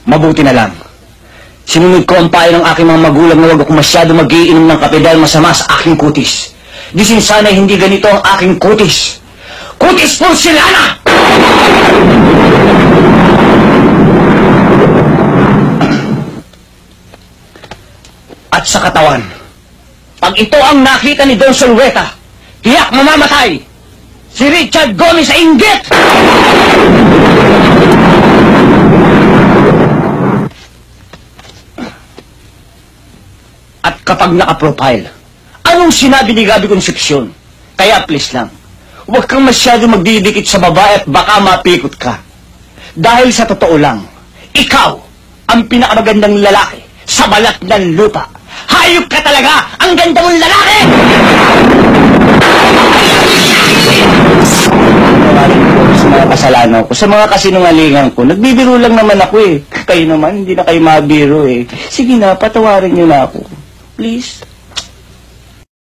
Mabuti na lang. Sinunod ko ang payo ng aking mga magulang na huwag ako masyado mag-iinom ng kape dahil masama sa aking kutis. Disin sana'y hindi ganito ang aking kutis. Kutis porcelana! At sa katawan, pag ito ang nakita ni Don Solueta, tiyak mamamatay! Si Richard Gomez sa inggit! At kapag naka-profile, anong sinabi ni Gabi Concepcion? Kaya please lang, huwag kang masyado magdidikit sa babae at baka mapikot ka. Dahil sa totoo lang, ikaw ang pinakamagandang lalaki sa balat ng lupa. Hayop ka talaga! Ang ganda mong lalaki! Sa mga kasalanan ko, sa mga kasinungalingan ko, nagbibiro lang naman ako eh. Kayo naman, hindi na kayo mabiro eh. Sige na, patawarin niyo na ako. Please.